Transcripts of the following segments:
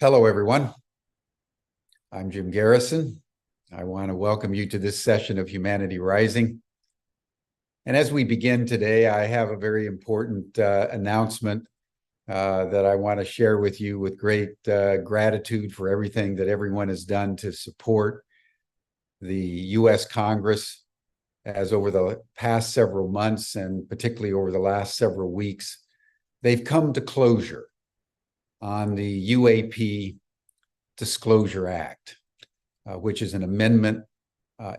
Hello, everyone. I'm Jim Garrison. I want to welcome you to this session of Humanity Rising. And as we begin today, I have a very important announcement that I want to share with you with great gratitude for everything that everyone has done to support the U.S. Congress, as over the past several months and particularly over the last several weeks, they've come to closure on the UAP Disclosure Act, which is an amendment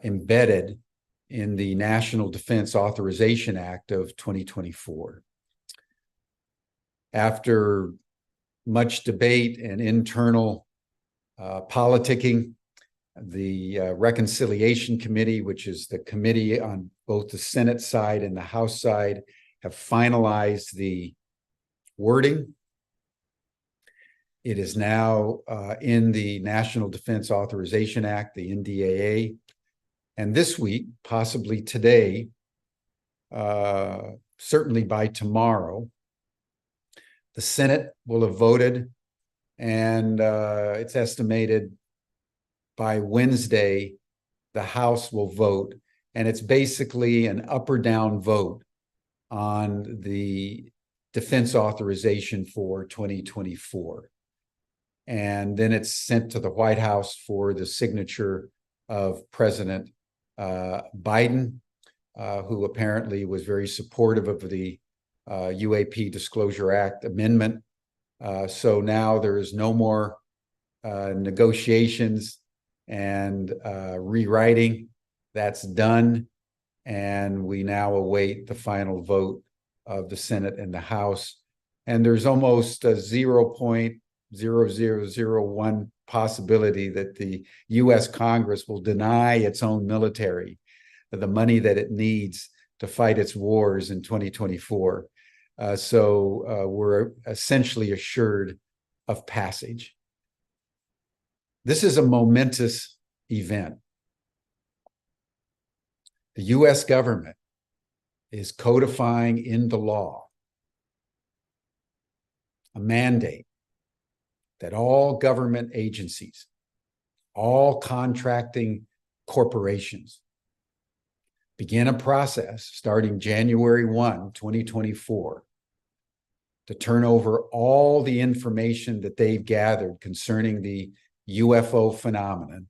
embedded in the National Defense Authorization Act of 2024. After much debate and internal politicking, the Reconciliation Committee, which is the committee on both the Senate side and the House side, have finalized the wording. It is now in the National Defense Authorization Act, the NDAA. And this week, possibly today, certainly by tomorrow, the Senate will have voted, and it's estimated by Wednesday, the House will vote. And it's basically an up or down vote on the defense authorization for 2024. And then it's sent to the White House for the signature of President Biden, who apparently was very supportive of the UAP Disclosure Act amendment. So now there is no more negotiations and rewriting. That's done. And we now await the final vote of the Senate and the House. And there's almost a 0.0001 possibility that the U.S. Congress will deny its own military the money that it needs to fight its wars in 2024. So we're essentially assured of passage. This is a momentous event. The U.S. government is codifying into law a mandate that all government agencies, all contracting corporations, begin a process starting January 1, 2024, to turn over all the information that they've gathered concerning the UFO phenomenon,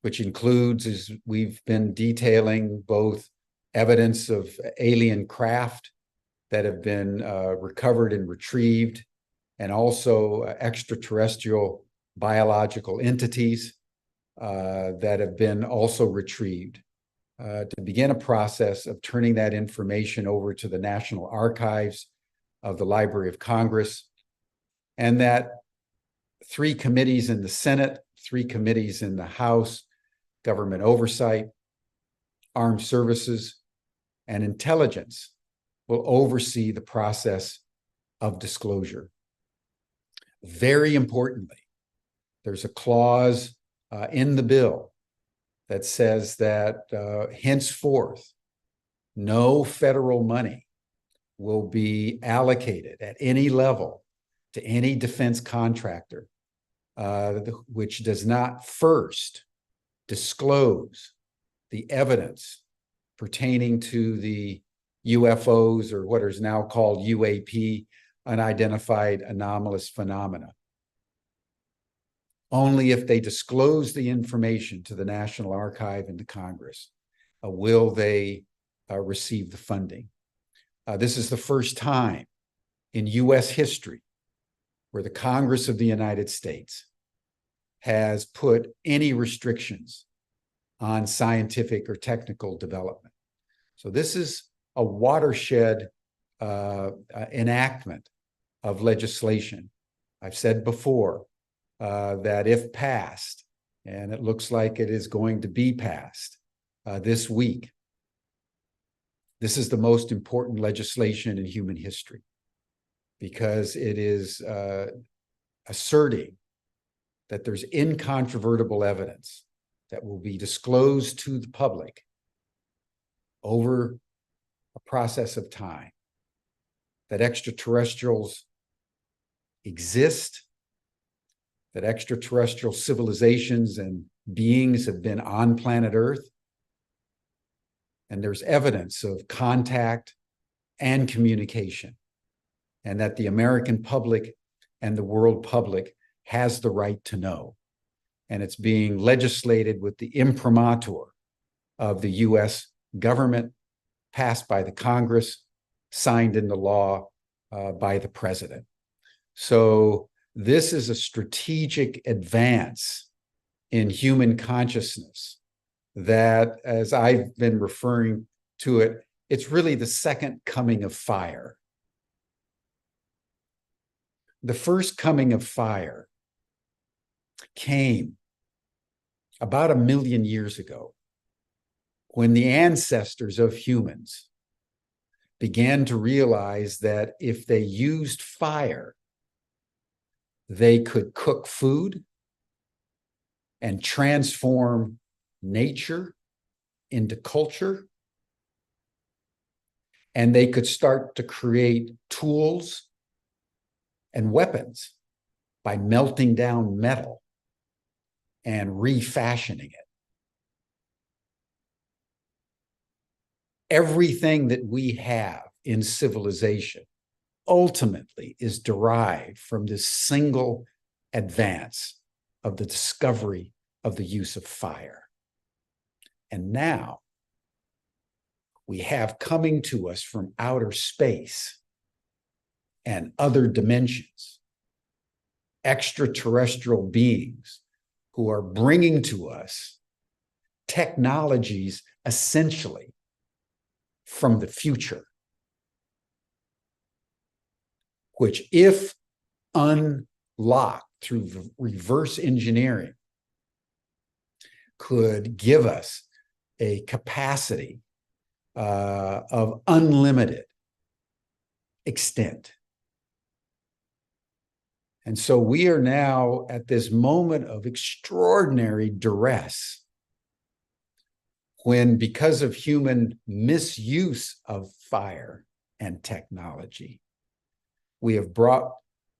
which includes, as we've been detailing, both evidence of alien craft that have been recovered and retrieved, and also extraterrestrial biological entities that have been also retrieved, to begin a process of turning that information over to the National Archives of the Library of Congress, and that 3 committees in the Senate, 3 committees in the House, Government Oversight, Armed Services, and Intelligence, will oversee the process of disclosure. Very importantly, there's a clause in the bill that says that henceforth, no federal money will be allocated at any level to any defense contractor which does not first disclose the evidence pertaining to the UFOs, or what is now called UAP, unidentified anomalous phenomena. Only if they disclose the information to the National Archive and to Congress will they receive the funding. This is the first time in U.S. history where the Congress of the United States has put any restrictions on scientific or technical development. So this is a watershed enactment of legislation. I've said before that if passed, and it looks like it is going to be passed this week, this is the most important legislation in human history, because it is asserting that there's incontrovertible evidence that will be disclosed to the public over a process of time, that extraterrestrials exist, that extraterrestrial civilizations and beings have been on planet Earth, and there's evidence of contact and communication, and that the American public and the world public has the right to know. And it's being legislated with the imprimatur of the US government, passed by the Congress, signed into law by the president. So this is a strategic advance in human consciousness that, as I've been referring to it, it's really the second coming of fire. The first coming of fire came about 1 million years ago, when the ancestors of humans began to realize that if they used fire, they could cook food and transform nature into culture, and they could start to create tools and weapons by melting down metal and refashioning it. Everything that we have in civilization ultimately is derived from this single advance of the discovery of the use of fire. And now we have coming to us from outer space and other dimensions extraterrestrial beings who are bringing to us technologies essentially from the future, which, if unlocked through reverse engineering, could give us a capacity of unlimited extent. And so we are now at this moment of extraordinary duress, when, because of human misuse of fire and technology, we have brought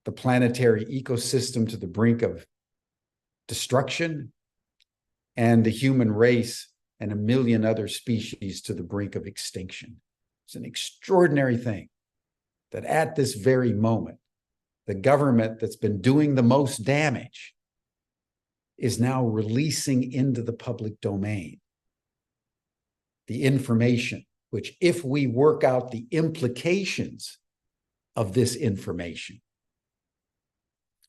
the planetary ecosystem to the brink of destruction, and the human race and 1 million other species to the brink of extinction. It's an extraordinary thing that at this very moment, the government that's been doing the most damage is now releasing into the public domain the information, which, if we work out the implications of this information,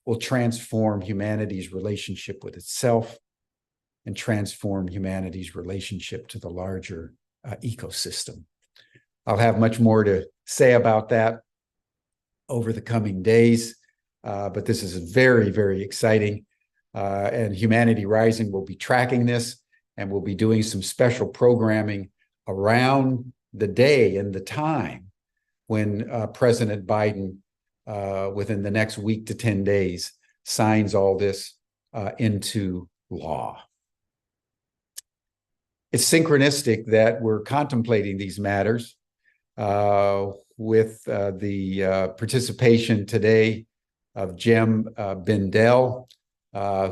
will transform humanity's relationship with itself and transform humanity's relationship to the larger ecosystem. I'll have much more to say about that over the coming days, but this is very, very exciting. And Humanity Rising will be tracking this, and we'll be doing some special programming around the day and the time when President Biden, within the next week to 10 days, signs all this into law. It's synchronistic that we're contemplating these matters with the participation today of Jem Bindell,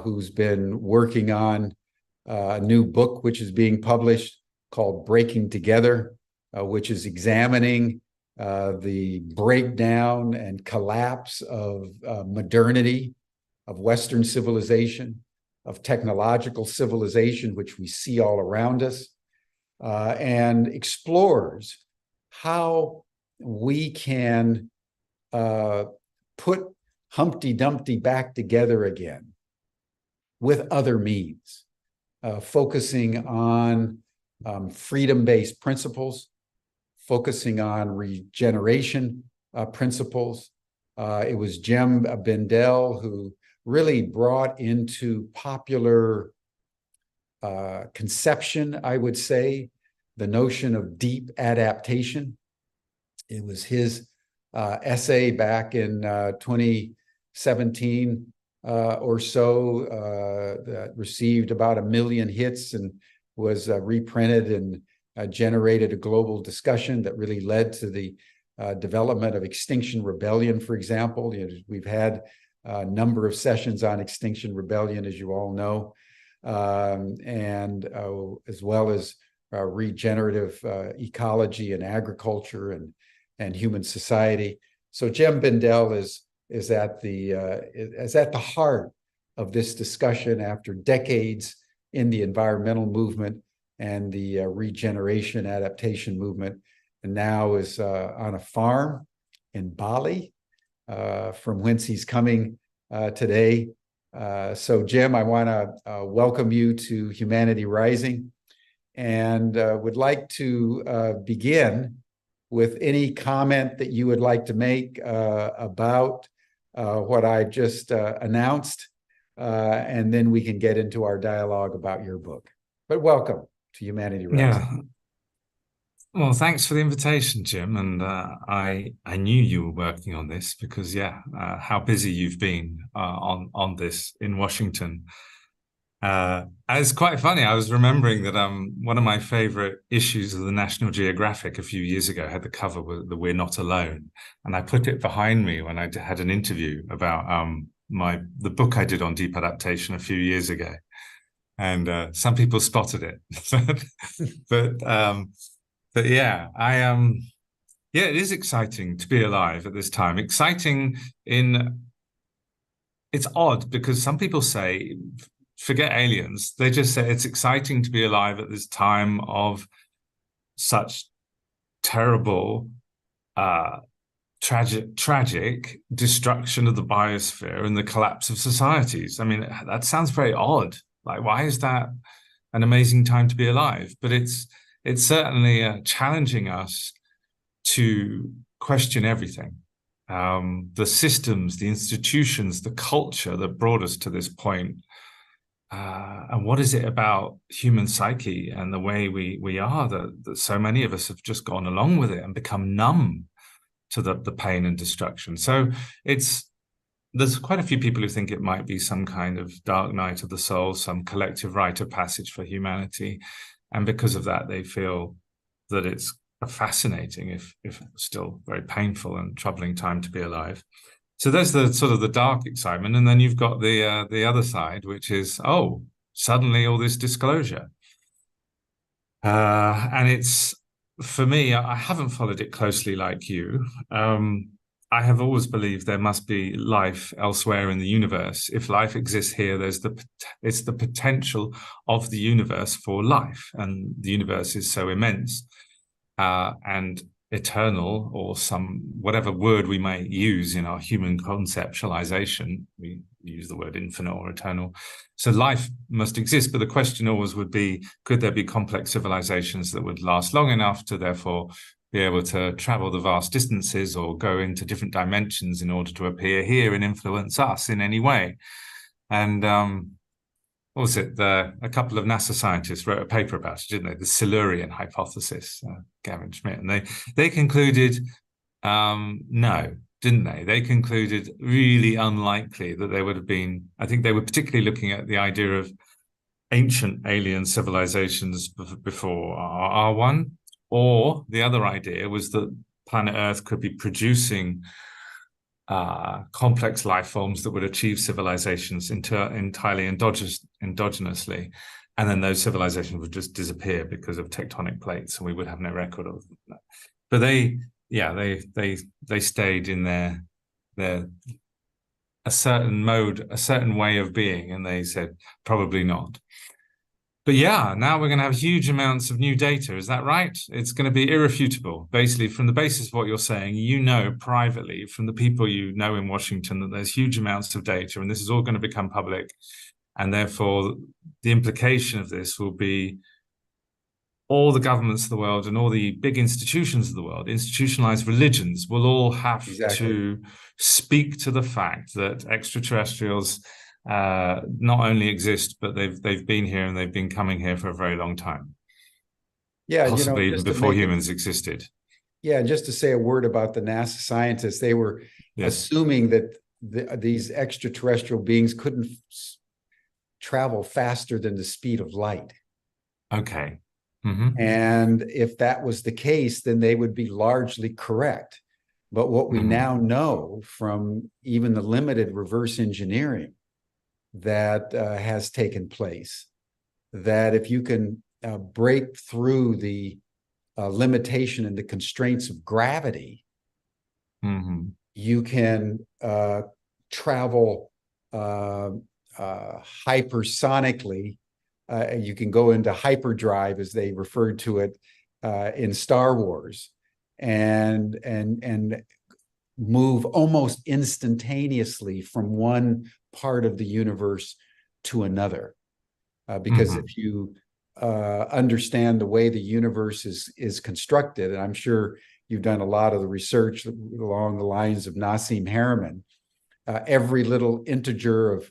who's been working on a new book which is being published called Breaking Together, which is examining the breakdown and collapse of modernity, of Western civilization, of technological civilization, which we see all around us, and explores how we can put Humpty Dumpty back together again with other means, focusing on freedom-based principles, focusing on regeneration principles. It was Jem Bindell who really brought into popular conception, I would say, the notion of deep adaptation. It was his essay back in 2017 or so that received about 1 million hits and was reprinted and generated a global discussion that really led to the development of Extinction Rebellion, for example. We've had a number of sessions on Extinction Rebellion, as you all know, and as well as regenerative ecology and agriculture and human society. So Jem Bindell is at the heart of this discussion after decades in the environmental movement and the regeneration adaptation movement, and now is on a farm in Bali, from whence he's coming today. So Jem, I want to welcome you to Humanity Rising, and would like to begin with any comment that you would like to make about what I've just announced, and then we can get into our dialogue about your book. But welcome to Humanity Rising. Yeah. Well, thanks for the invitation, Jim. And I knew you were working on this because, how busy you've been on this in Washington. It's quite funny. I was remembering that one of my favorite issues of the National Geographic a few years ago had the cover with the "We're Not Alone," and I put it behind me when I had an interview about the book I did on deep adaptation a few years ago, and some people spotted it, but yeah, it is exciting to be alive at this time. It's odd because some people say, forget aliens, they just say it's exciting to be alive at this time of such terrible, tragic destruction of the biosphere and the collapse of societies. I mean, that sounds very odd. Like, why is that an amazing time to be alive? But it's certainly challenging us to question everything. The systems, the institutions, the culture that brought us to this point. And what is it about human psyche and the way we are that so many of us have just gone along with it and become numb to the pain and destruction? So there's quite a few people who think it might be some kind of dark night of the soul, some collective rite of passage for humanity. And because of that, they feel that it's a fascinating, if still very painful and troubling time to be alive. So there's the sort of the dark excitement. And then you've got the other side, which is, suddenly all this disclosure. And it's, for me, I haven't followed it closely like you. I have always believed there must be life elsewhere in the universe. If life exists here, it's the potential of the universe for life, and the universe is so immense and eternal, or whatever word we may use in our human conceptualization. We use the word infinite or eternal. So life must exist, but the question always would be, could there be complex civilizations that would last long enough to therefore be able to travel the vast distances or go into different dimensions in order to appear here and influence us in any way? And what was it? A couple of NASA scientists wrote a paper about it, didn't they? The Silurian hypothesis, Gavin Schmidt. And they concluded, no, didn't they? They concluded really unlikely that there would have been. I think they were particularly looking at the idea of ancient alien civilizations before our one. Or the other idea was that planet Earth could be producing complex life forms that would achieve civilizations entirely endogenously, and then those civilizations would just disappear because of tectonic plates, and we would have no record of them. But they stayed in their a certain mode, a certain way of being, and they said probably not. But now we're going to have huge amounts of new data. Is that right? It's going to be irrefutable. Basically, from the basis of what you're saying, privately from the people you know in Washington that there's huge amounts of data, and this is all going to become public. And therefore, the implication of this will be all the governments of the world and all the big institutions of the world, institutionalized religions, will all have to speak to the fact that extraterrestrials not only exist, but they've been here and they've been coming here for a very long time. Yeah, possibly even before humans existed. Yeah, just to say a word about the NASA scientists, they were assuming that these extraterrestrial beings couldn't travel faster than the speed of light. Okay. Mm-hmm. And if that was the case, then they would be largely correct. But what we Mm-hmm. now know from even the limited reverse engineering that has taken place, that if you can break through the limitation and the constraints of gravity, Mm-hmm. you can travel hypersonically. You can go into hyperdrive, as they referred to it in Star Wars, and move almost instantaneously from one part of the universe to another. Because Mm-hmm. if you understand the way the universe is constructed, and I'm sure you've done a lot of the research along the lines of Nassim Haramein, every little integer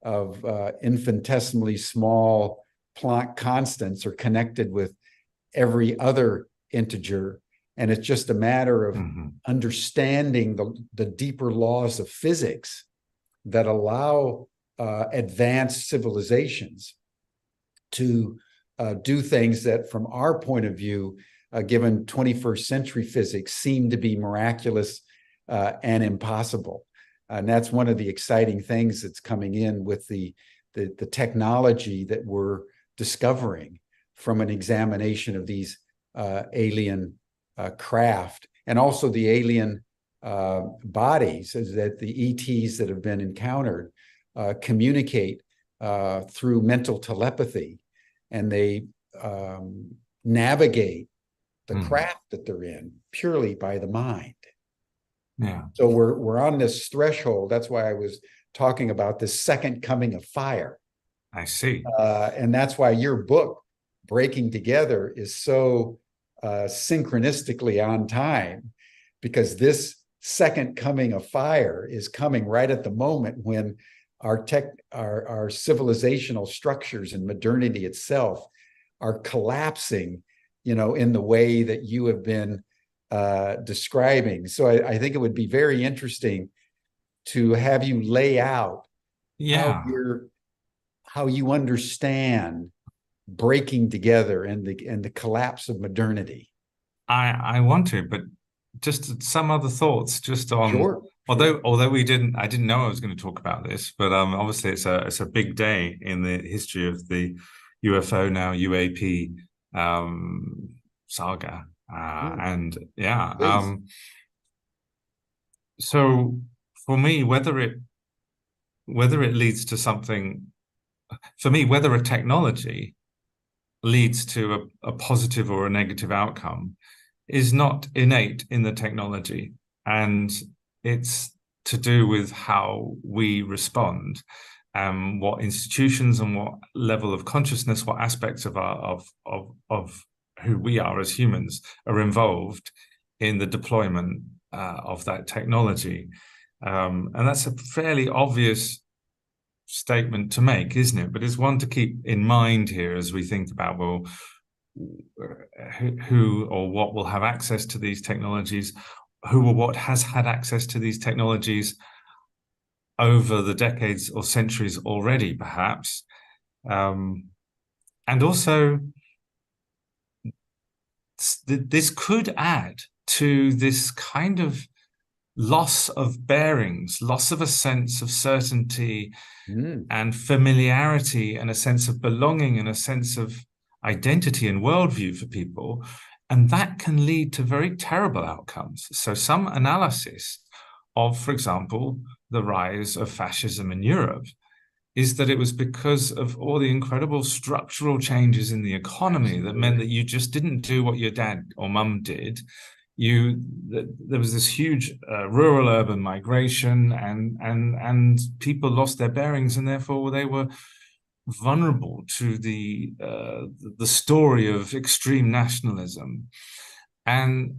of infinitesimally small Planck constants are connected with every other integer, and it's just a matter of Mm-hmm. understanding the deeper laws of physics that allow advanced civilizations to do things that, from our point of view, given 21st century physics, seem to be miraculous and impossible. And that's one of the exciting things that's coming in with the technology that we're discovering from an examination of these alien craft, and also the alien bodies, is that the ETs that have been encountered communicate through mental telepathy, and they navigate the Mm-hmm. craft that they're in purely by the mind. Yeah, So we're on this threshold. That's why I was talking about this second coming of fire. I see. And that's why your book, Breaking Together, is so synchronistically on time, because this second coming of fire is coming right at the moment when our civilizational structures and modernity itself are collapsing, in the way that you have been describing. So I think it would be very interesting to have you lay out how Yeah, you understand breaking together and the collapse of modernity. I want to, but just some other thoughts just on Sure, sure. although I didn't know I was going to talk about this, but obviously it's a big day in the history of the UFO, now UAP, saga. And yeah, Please. so for me, whether it leads to something, for me, whether a technology leads to a positive or a negative outcome is not innate in the technology, and it's to do with how we respond, what institutions and what level of consciousness, what aspects of of who we are as humans are involved in the deployment of that technology. And that's a fairly obvious statement to make, isn't it? But it's one to keep in mind here as we think about, well, who or what will have access to these technologies, who or what has had access to these technologies over the decades or centuries already, perhaps. And also, this could add to this kind of loss of bearings, loss of a sense of certainty and familiarity, and a sense of belonging and a sense of identity and worldview for people. And that can lead to very terrible outcomes. So some analysis of, for example, the rise of fascism in Europe is that it was because of all the incredible structural changes in the economy that meant that you just didn't do what your dad or mum did. There was this huge rural urban migration, and people lost their bearings, and therefore they were vulnerable to the story of extreme nationalism, and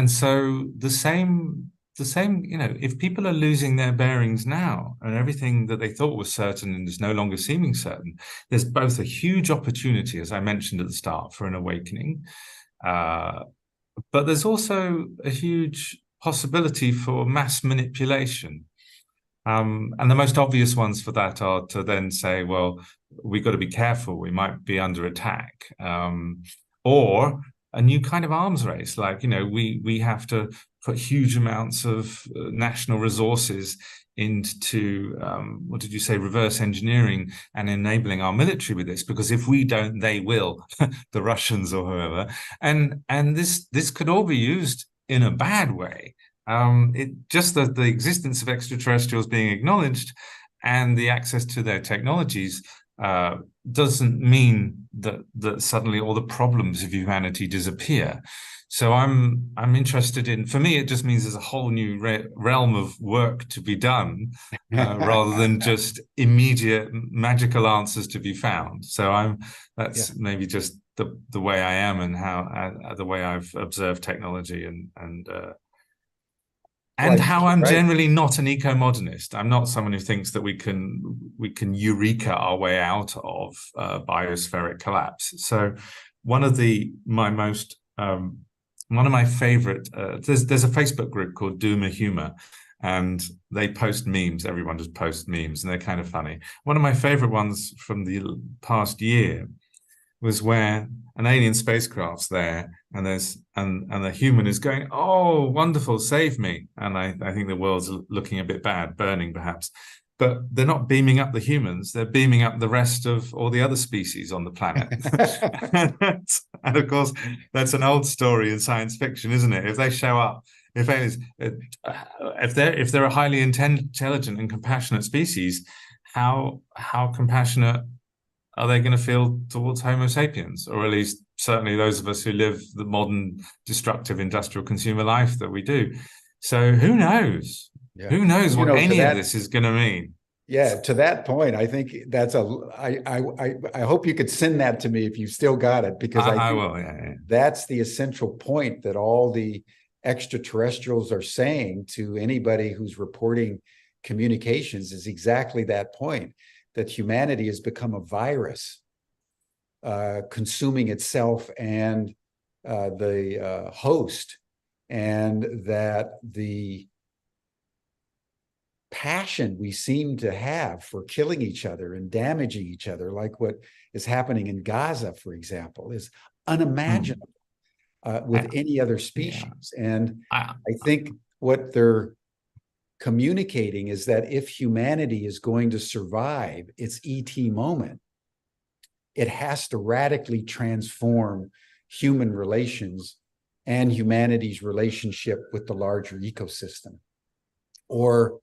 so the same, if people are losing their bearings now and everything that they thought was certain is no longer seeming certain, there's both a huge opportunity, as I mentioned at the start, for an awakening, but there's also a huge possibility for mass manipulation. And the most obvious ones for that are to then say, well, we've got to be careful, we might be under attack. Or a new kind of arms race. Like, you know, we have to put huge amounts of national resources into what did you say, reverse engineering and enabling our military with this, because if we don't, they will, the Russians or whoever. And this could all be used in a bad way. It just that the existence of extraterrestrials being acknowledged and the access to their technologies doesn't mean that suddenly all the problems of humanity disappear. So I'm interested in, for me, it just means there's a whole new realm of work to be done, rather than just immediate magical answers to be found. So that's maybe just the way I am, and how the way I've observed technology, and how I'm generally not an eco-modernist. I'm not someone who thinks that we can eureka our way out of biospheric collapse. So one of my favorite, there's a Facebook group called Doomer Humor, and they post memes. Everyone just posts memes, and they're kind of funny. One of my favorite ones from the past year was where an alien spacecraft's there, and the human is going, "Oh, wonderful, save me!" And I think the world's looking a bit bad, burning perhaps, but they're not beaming up the humans; they're beaming up the rest of all the other species on the planet. And of course, that's an old story in science fiction, isn't it? If they show up, if they're a highly intelligent and compassionate species, how compassionate are they going to feel towards Homo sapiens, or at least certainly those of us who live the modern destructive industrial consumer life that we do? So who knows? Yeah. Who knows what any of this is going to mean? Yeah, to that point, I think that's I hope you could send that to me if you still got it, because I will. Yeah. That's the essential point that all the extraterrestrials are saying to anybody who's reporting communications, is exactly that point, that humanity has become a virus, consuming itself and the host, and that the passion we seem to have for killing each other and damaging each other, like what is happening in Gaza, for example, is unimaginable with any other species. Yeah. And I think what they're communicating is that if humanity is going to survive its ET moment, it has to radically transform human relations and humanity's relationship with the larger ecosystem, or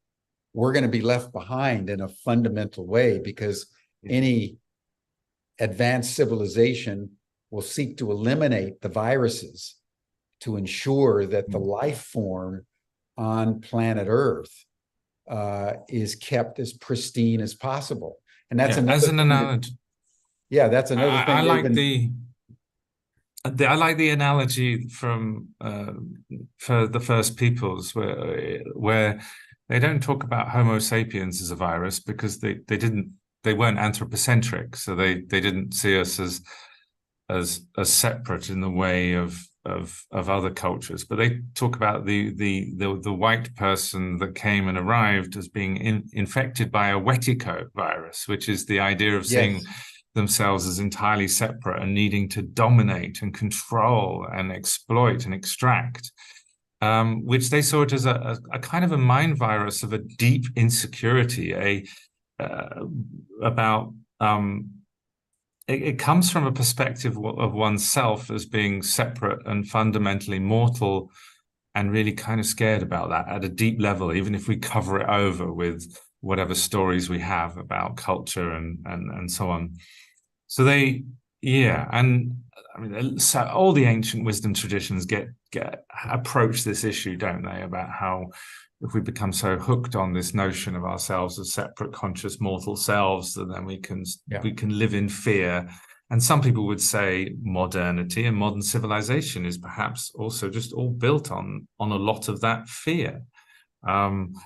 we're going to be left behind in a fundamental way, because any advanced civilization will seek to eliminate the viruses to ensure that the life form on planet Earth is kept as pristine as possible. And that's another thing. Analogy. That's another thing. I like the analogy from for the first peoples, where they don't talk about Homo sapiens as a virus, because they weren't anthropocentric, so they didn't see us as separate in the way of other cultures. But they talk about the white person that came and arrived as being infected by a wetico virus, which is the idea of seeing themselves as entirely separate and needing to dominate and control and exploit and extract, which they saw it as a kind of a mind virus of a deep insecurity, it comes from a perspective of oneself as being separate and fundamentally mortal, and really kind of scared about that at a deep level, even if we cover it over with whatever stories we have about culture and so on. So and I mean, so all the ancient wisdom traditions approach this issue, don't they, about how if we become so hooked on this notion of ourselves as separate, conscious, mortal selves, that then we can live in fear. And some people would say modernity and modern civilization is perhaps also just all built on a lot of that fear,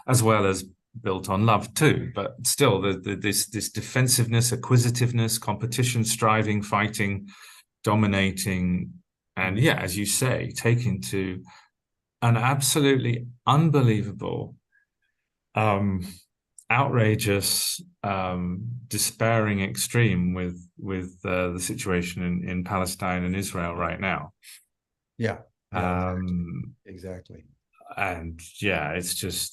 as well as built on love too. But still, this defensiveness, acquisitiveness, competition, striving, fighting, dominating, and as you say, taking to an absolutely unbelievable, outrageous, despairing extreme with the situation in Palestine and Israel right now. Yeah. Yeah. Um, Exactly. and yeah, It's well,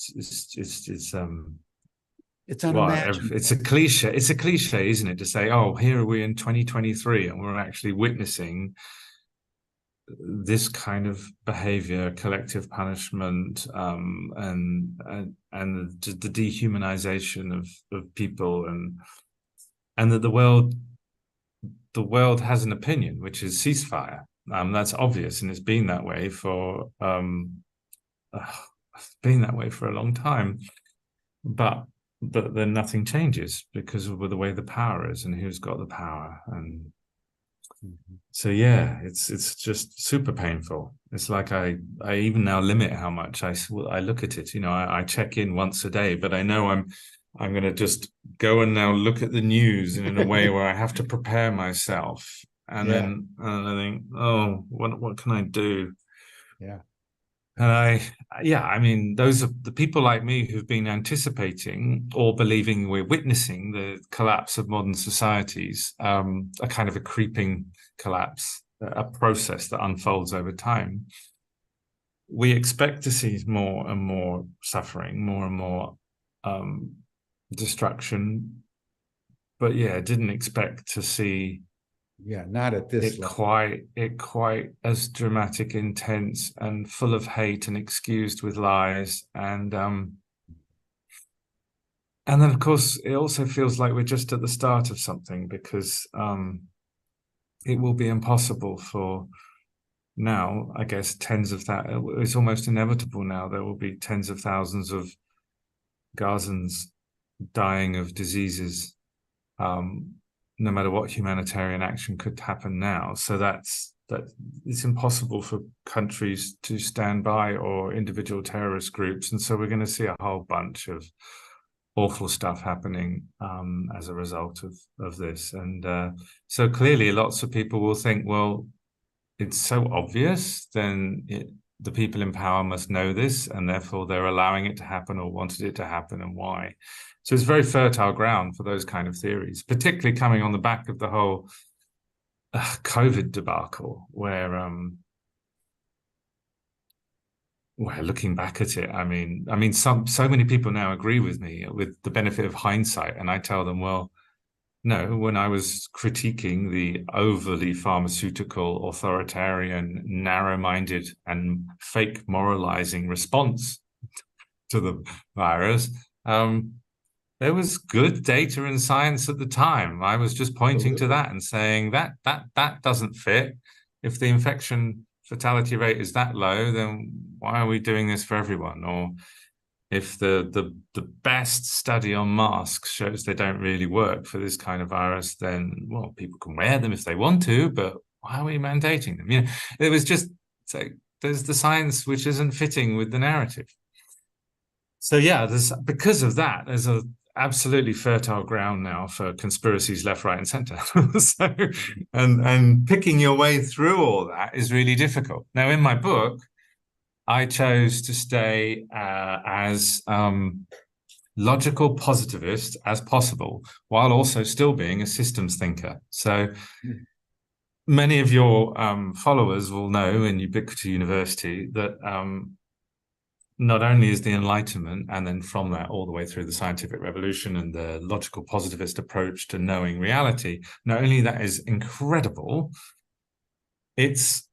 unimaginable. it's a cliche, isn't it, to say, oh, here are we in 2023 and we're actually witnessing this kind of behavior, collective punishment, and the dehumanization of people, and that the world has an opinion, which is ceasefire. That's obvious, and it's been that way for a long time. But then nothing changes because of the way the power is and who's got the power. And so yeah, it's just super painful. It's like I even now limit how much I look at it. I check in once a day, but I know I'm going to just go and now look at the news in a way where I have to prepare myself. And Yeah. then I think, oh, what can I do? Yeah. And yeah, I mean, those are the people like me who've been anticipating or believing we're witnessing the collapse of modern societies, a kind of a creeping collapse, a process that unfolds over time. We expect to see more and more suffering, more and more destruction. But yeah, didn't expect to see Yeah. Not at this level. quite as dramatic, intense, and full of hate and excused with lies. And then of course it also feels like we're just at the start of something, because it will be impossible for now, I guess, it's almost inevitable now, there will be tens of thousands of Gazans dying of diseases, um, no matter what humanitarian action could happen now. So that it's impossible for countries to stand by, or individual terrorist groups. And so we're going to see a whole bunch of awful stuff happening as a result of this. And so clearly lots of people will think, well, it's so obvious, then the people in power must know this, and therefore they're allowing it to happen or wanted it to happen, and why. So it's very fertile ground for those kind of theories, particularly coming on the back of the whole COVID debacle, where looking back at it, I mean, so many people now agree with me with the benefit of hindsight, and I tell them, well, no, when I was critiquing the overly pharmaceutical, authoritarian, narrow-minded, and fake moralizing response to the virus, there was good data and science at the time. I was just pointing to that and saying that doesn't fit. If the infection fatality rate is that low, then why are we doing this for everyone? Or if the best study on masks shows they don't really work for this kind of virus, then, well, people can wear them if they want to, but why are we mandating them? It was just, so there's the science which isn't fitting with the narrative. So yeah, because of that, there's a absolutely fertile ground now for conspiracies left, right, and center. So, and picking your way through all that is really difficult. Now, in my book, I chose to stay as logical positivist as possible, while also still being a systems thinker. So many of your followers will know in Ubiquity University that not only is the Enlightenment, and then from that all the way through the scientific revolution and the logical positivist approach to knowing reality, not only that is incredible, it's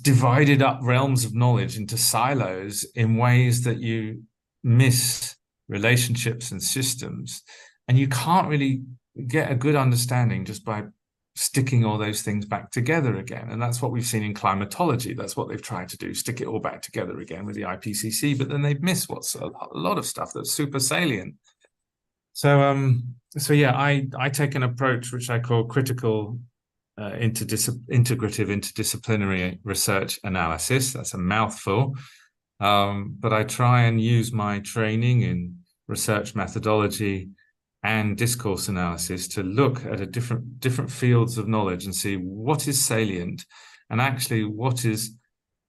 divided up realms of knowledge into silos in ways that you miss relationships and systems. And you can't really get a good understanding just by sticking all those things back together again. And that's what we've seen in climatology. That's what they've tried to do, stick it all back together again with the IPCC, but then they've missed what's a lot of stuff that's super salient. So yeah, I take an approach which I call critical integrative interdisciplinary research analysis. That's a mouthful, but I try and use my training in research methodology and discourse analysis to look at different fields of knowledge and see what is salient and actually what is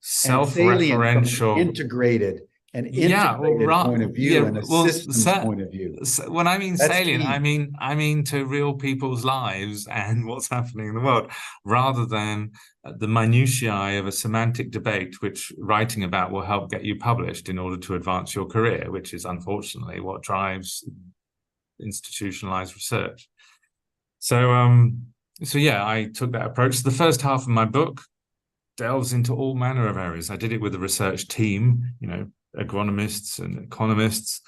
self-referential, integrated an Yeah, well, integrated point of view and a systems point of view. when I mean That's salient, key. I mean to real people's lives and what's happening in the world, rather than the minutiae of a semantic debate, which writing about will help get you published in order to advance your career, which is unfortunately what drives institutionalized research. So yeah, I took that approach. The first half of my book delves into all manner of areas. I did it with a research team, agronomists and economists,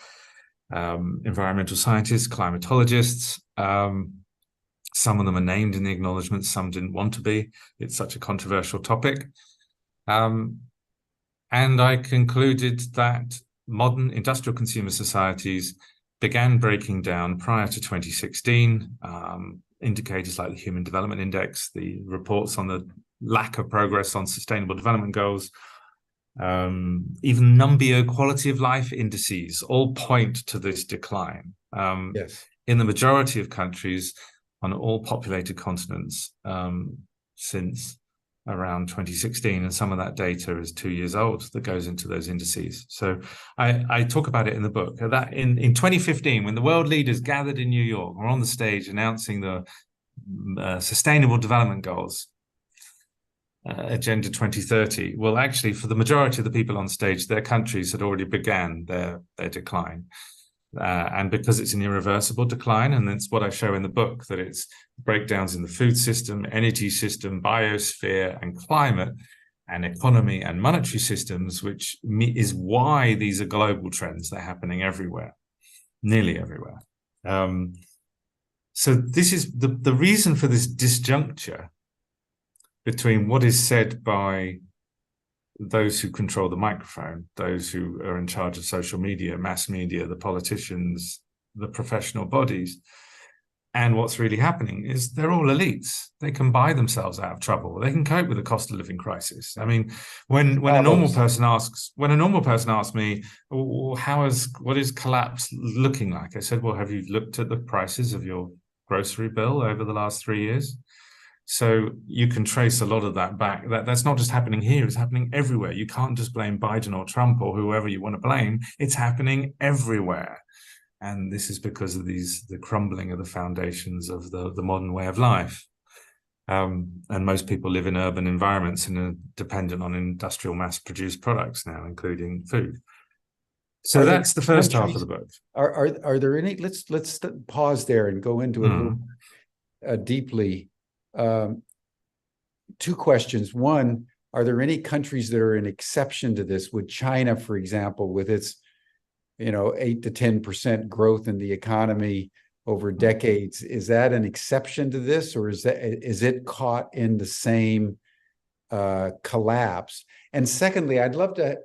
environmental scientists, climatologists. Some of them are named in the acknowledgements, some didn't want to be. It's such a controversial topic. And I concluded that modern industrial consumer societies began breaking down prior to 2016. Indicators like the Human Development Index, the reports on the lack of progress on sustainable development goals, even Numbeo quality of life indices all point to this decline. Yes. In the majority of countries on all populated continents since around 2016, and some of that data is 2 years old that goes into those indices. So I talk about it in the book. That in 2015, when the world leaders gathered in New York, were on the stage announcing the Sustainable Development Goals, Agenda 2030. Well, actually, for the majority of the people on stage, their countries had already began their decline. And because it's an irreversible decline, and that's what I show in the book, that it's breakdowns in the food system, energy system, biosphere, and climate, and economy and monetary systems, which is why these are global trends. They're happening everywhere, nearly everywhere. So this is the reason for this disjuncture between what is said by those who control the microphone, those who are in charge of social media, mass media, the politicians, the professional bodies, and what's really happening is they're all elites. They can buy themselves out of trouble. They can cope with the cost of living crisis. I mean, when a normal person asks me, well, what is collapse looking like? I said, well, have you looked at the prices of your grocery bill over the last 3 years? So you can trace a lot of that back. That's not just happening here, it's happening everywhere. You can't just blame Biden or Trump or whoever you want to blame. It's happening everywhere. And this is because of the crumbling of the foundations of the modern way of life. And most people live in urban environments and are dependent on industrial mass-produced products now, including food. So that's the first half of the book. Are there any? Let's pause there and go into it a little deeply. Two questions. One, are there any countries that are an exception to this? Would China, for example, with its 8 to 10% growth in the economy over decades, is that an exception to this, or is it caught in the same collapse? And secondly, I'd love to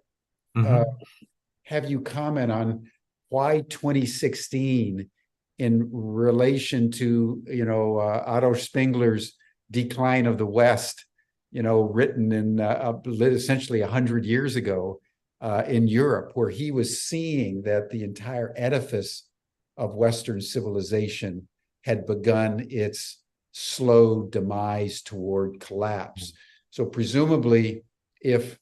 have you comment on why 2016 in relation to Otto Spengler's Decline of the West, written in essentially 100 years ago in Europe, where he was seeing that the entire edifice of Western civilization had begun its slow demise toward collapse. So presumably, if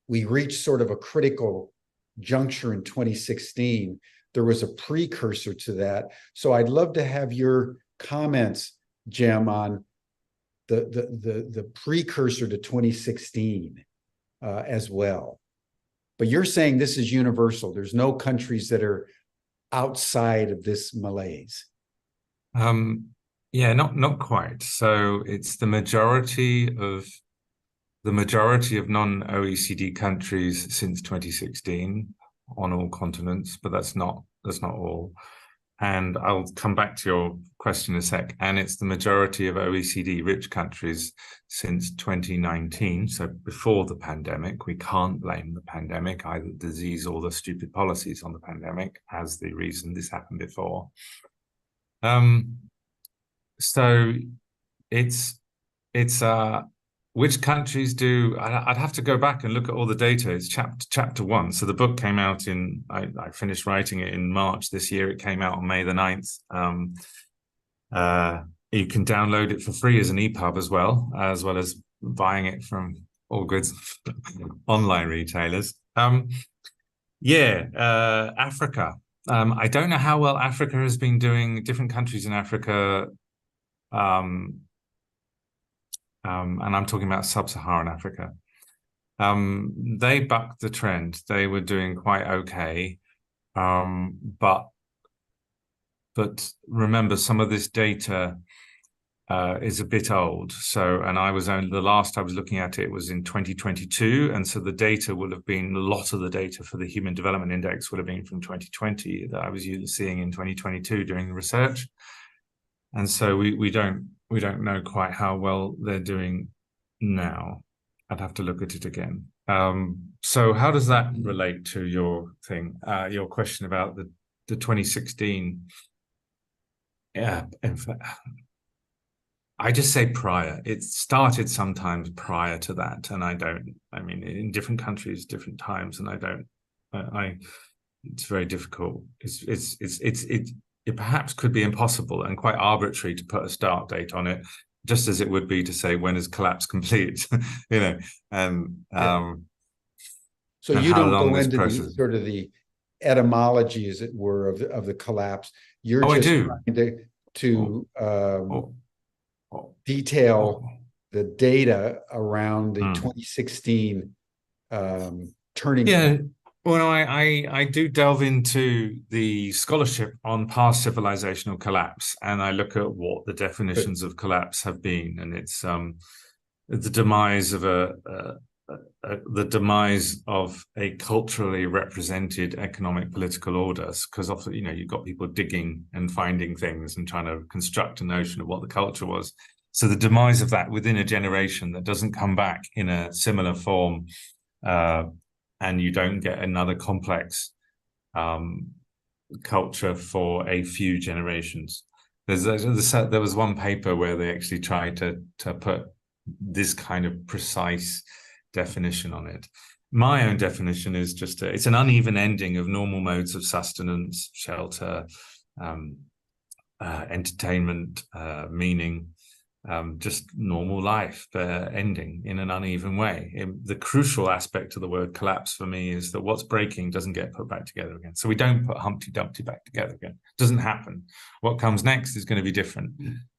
we reached sort of a critical juncture in 2016, there was a precursor to that. So I'd love to have your comments, Jim, on the precursor to 2016 as well. But you're saying this is universal. There's no countries that are outside of this malaise. Yeah, not quite. So it's the majority of non-OECD countries since 2016 on all continents, but that's not all. And I'll come back to your question in a sec. And it's the majority of OECD rich countries since 2019. So before the pandemic, we can't blame the pandemic, either the disease or the stupid policies on the pandemic as the reason this happened before. So it's which countries do, I'd have to go back and look at all the data. It's chapter 1. So the book came out I finished writing it in March this year. It came out on May the 9th. You can download it for free as an EPUB as well as buying it from all good online retailers. Yeah, Africa. I don't know how well Africa has been doing. Different countries in Africa, um, and I'm talking about sub-Saharan Africa. They bucked the trend. They were doing quite okay, but remember, some of this data is a bit old. So, and I was only, the last I was looking at it was in 2022. And so the data will have been, a lot of the data for the Human Development Index would have been from 2020 that I was seeing in 2022 during the research. And so we don't know quite how well they're doing now. I'd have to look at it again. So how does that relate to your thing, your question about the 2016? Yeah, in fact, I just say prior. It started sometimes prior to that, and I mean, in different countries, different times, and it's very difficult. It perhaps could be impossible and quite arbitrary to put a start date on it, just as it would be to say when is collapse complete, you know, and so and you how don't long go this into process. the sort of the etymology, as it were, of the collapse. You're I just do. trying to Oh, detail oh. the data around the Hmm. 2016 turning Yeah. point. Well, I do delve into the scholarship on past civilizational collapse, and I look at what the definitions of collapse have been, and it's the demise of the demise of a culturally represented economic political orders, because often, you know, you've got people digging and finding things and trying to construct a notion of what the culture was. So the demise of that within a generation that doesn't come back in a similar form, and you don't get another complex culture for a few generations. There was one paper where they actually tried to put this kind of precise definition on it. My own definition is just it's an uneven ending of normal modes of sustenance, shelter, entertainment, meaning, just normal life ending in an uneven way. The crucial aspect of the word collapse for me is that what's breaking doesn't get put back together again. So we don't put Humpty Dumpty back together again. It doesn't happen. What comes next is going to be different.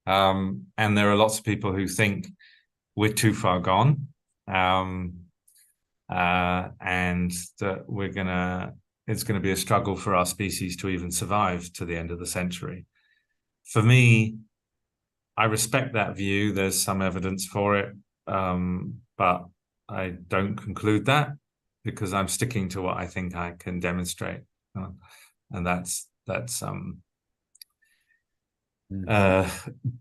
And there are lots of people who think we're too far gone, and that it's going to be a struggle for our species to even survive to the end of the century. For me, I respect that view. There's some evidence for it, but I don't conclude that, because I'm sticking to what I think I can demonstrate, and that's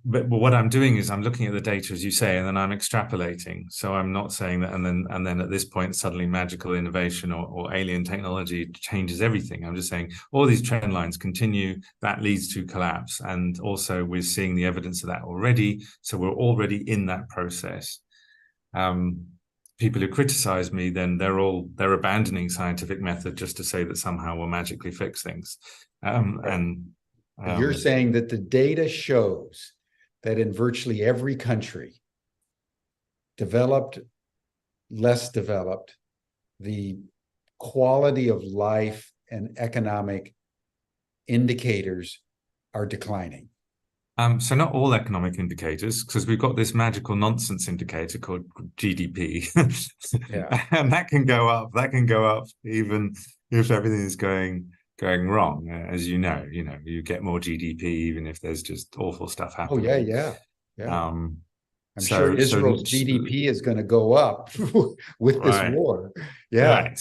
but what I'm doing is I'm looking at the data, as you say, and then I'm extrapolating. So I'm not saying that, and then at this point, suddenly magical innovation or alien technology changes everything. I'm just saying all these trend lines continue. That leads to collapse, and also we're seeing the evidence of that already. So we're already in that process. People who criticize me, then they're abandoning scientific method just to say that somehow we'll magically fix things, You're saying that the data shows that in virtually every country, developed, less developed, the quality of life and economic indicators are declining. So not all economic indicators, because we've got this magical nonsense indicator called GDP, and that can go up. That can go up even if everything is going wrong. As you know, you get more GDP even if there's just awful stuff happening. Oh yeah. I'm sure Israel's GDP is going to go up with this war. Yeah. Right.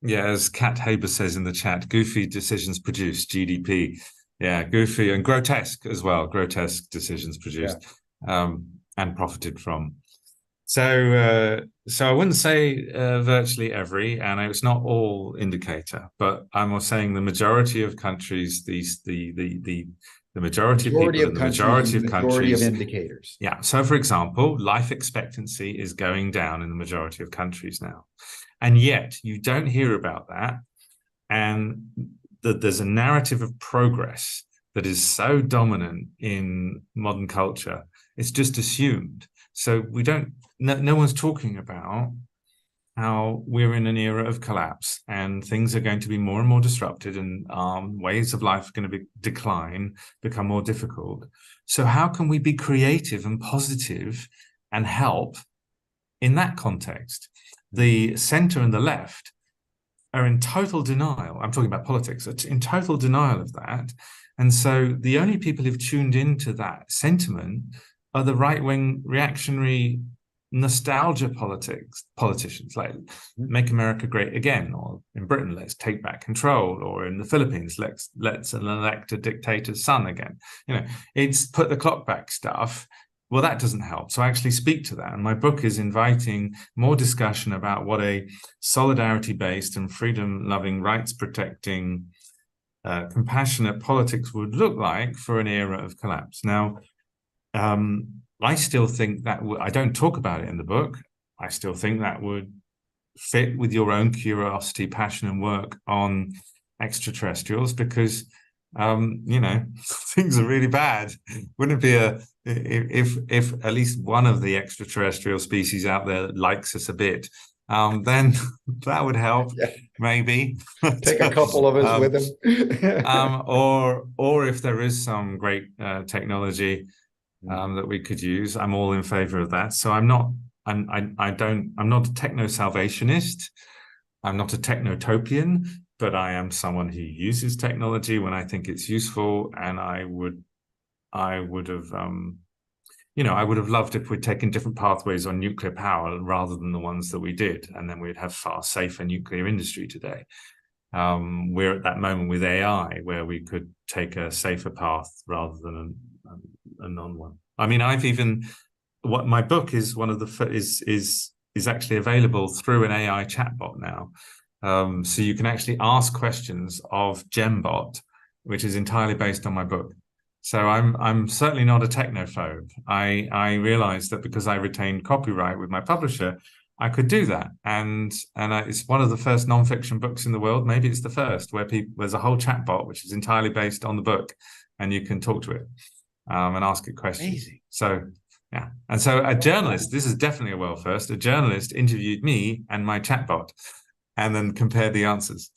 Yeah, as Kat Haber says in the chat, goofy decisions produce GDP. Yeah, goofy and grotesque as well. Grotesque decisions produced, and profited from. So I wouldn't say virtually every, and it's not all indicator, but I'm saying the majority of countries, the majority of people in the majority of countries, indicators. Yeah. So, for example, life expectancy is going down in the majority of countries now, and yet you don't hear about that, and that there's a narrative of progress that is so dominant in modern culture. It's just assumed. So we don't. No one's talking about how we're in an era of collapse and things are going to be more and more disrupted, and ways of life are going to decline, become more difficult. So how can we be creative and positive and help in that context? The center and the left are in total denial. I'm talking about politics, in total denial of that. And so the only people who've tuned into that sentiment are the right-wing reactionary nostalgia politicians, like Make America Great Again, or in Britain, let's take back control, or in the Philippines, let's elect a dictator's son again. You know, it's put the clock back stuff. Well, that doesn't help. So I actually speak to that. And my book is inviting more discussion about what a solidarity-based and freedom-loving, rights-protecting, compassionate politics would look like for an era of collapse. Now, I still think that I don't talk about it in the book. I still think that would fit with your own curiosity, passion, and work on extraterrestrials, because you know, things are really bad. Wouldn't it be if at least one of the extraterrestrial species out there likes us a bit, then that would help, maybe. Take a couple of us with them. Or if there is some great technology that we could use, I'm all in favor of that. So I'm not a techno-salvationist. I'm not a technotopian, but I am someone who uses technology when I think it's useful. And I would have, you know, I would have loved if we'd taken different pathways on nuclear power rather than the ones that we did, and then we'd have far safer nuclear industry today. We're at that moment with AI where we could take a safer path rather than a non-one. I mean, what my book is one of the is actually available through an AI chatbot now. So you can actually ask questions of Gembot, which is entirely based on my book. So I'm certainly not a technophobe. I realized that because I retained copyright with my publisher, I could do that. And it's one of the first nonfiction books in the world. Maybe it's the first where there's a whole chatbot which is entirely based on the book, and you can talk to it and ask it questions. Amazing. So yeah. And so a journalist, this is definitely a world first, a journalist interviewed me and my chatbot and then compared the answers.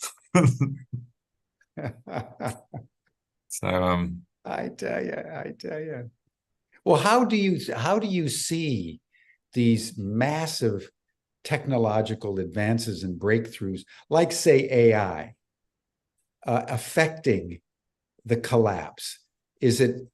So I tell you. Well, how do you see these massive technological advances and breakthroughs, like say AI, affecting the collapse? Is it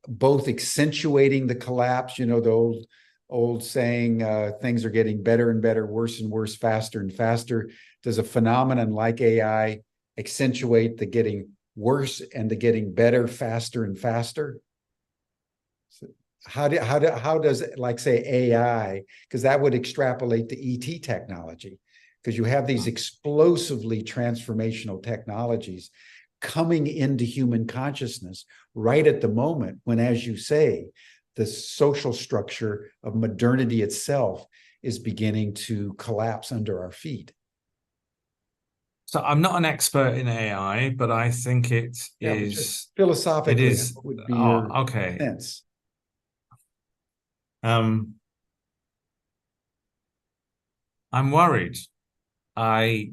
both accentuating the collapse? You know, the old saying, things are getting better and better, worse and worse, faster and faster. Does a phenomenon like AI accentuate the getting worse and the getting better faster and faster? So how does, like, say, AI, because that would extrapolate to ET technology, because you have these explosively transformational technologies coming into human consciousness right at the moment when, as you say, the social structure of modernity itself is beginning to collapse under our feet. So I'm not an expert in AI, but I think it is. Just philosophically, it is. What would be your okay. sense? I'm worried. I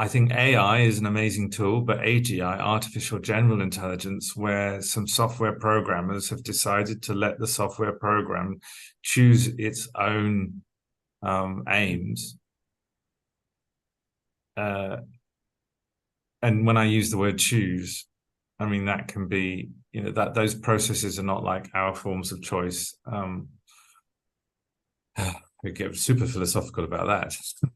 think AI is an amazing tool, but AGI, artificial general intelligence, where some software programmers have decided to let the software program choose its own aims. And when I use the word choose, I mean, that can be, you know, that those processes are not like our forms of choice. We get super philosophical about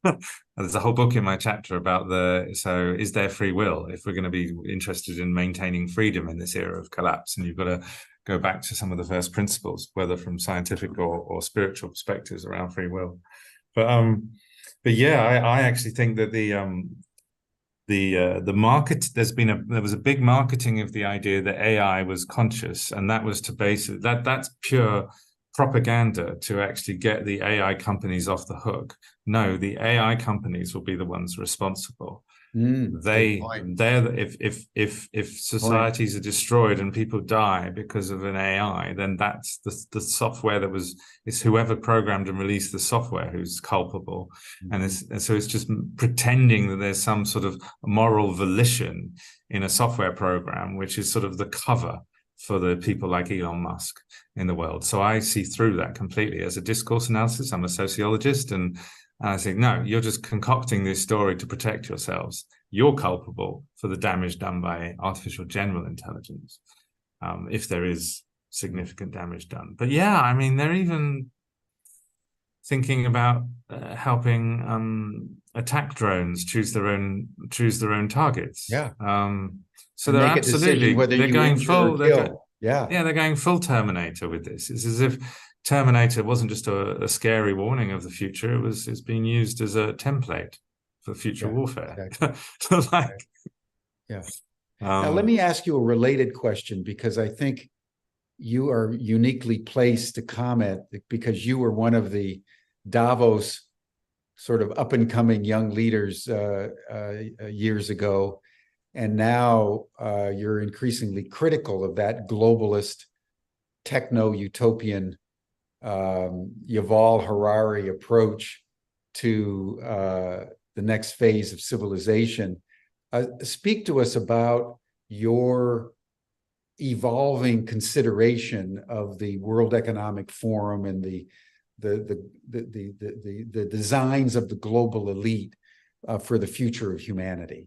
that. There's a whole book in my chapter about so is there free will if we're going to be interested in maintaining freedom in this era of collapse? And you've got to go back to some of the first principles, whether from scientific or spiritual perspectives around free will. But yeah, I actually think that the market, there was a big marketing of the idea that AI was conscious, and that was to base it, that's pure propaganda to actually get the AI companies off the hook. No, the AI companies will be the ones responsible. If societies are destroyed and people die because of an AI, then that's the software it's whoever programmed and released the software who's culpable. And so it's just pretending that there's some sort of moral volition in a software program, which is sort of the cover for the people like Elon Musk in the world. So I see through that completely as a discourse analysis. I'm a sociologist, and I think, no, you're just concocting this story to protect yourselves. You're culpable for the damage done by artificial general intelligence, if there is significant damage done. But yeah, I mean, they're even thinking about helping attack drones choose their own targets. Yeah. So they're absolutely they're going full. Yeah, they're going full Terminator with this. It's as if Terminator wasn't just a scary warning of the future. It's being used as a template for future warfare. Exactly. Now, let me ask you a related question, because I think you are uniquely placed to comment, because you were one of the Davos sort of up and coming young leaders years ago. And now you're increasingly critical of that globalist techno-utopian Yuval Harari approach to the next phase of civilization. Speak to us about your evolving consideration of the World Economic Forum and the designs of the global elite for the future of humanity.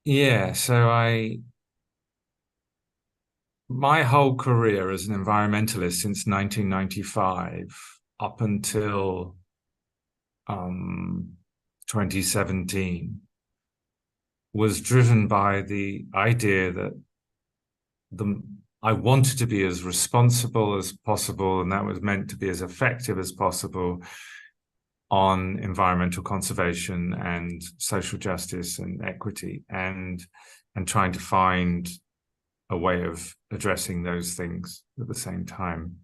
Yeah, so my whole career as an environmentalist since 1995 up until 2017 was driven by the idea that I wanted to be as responsible as possible, and that was meant to be as effective as possible on environmental conservation and social justice and equity, and trying to find a way of addressing those things at the same time.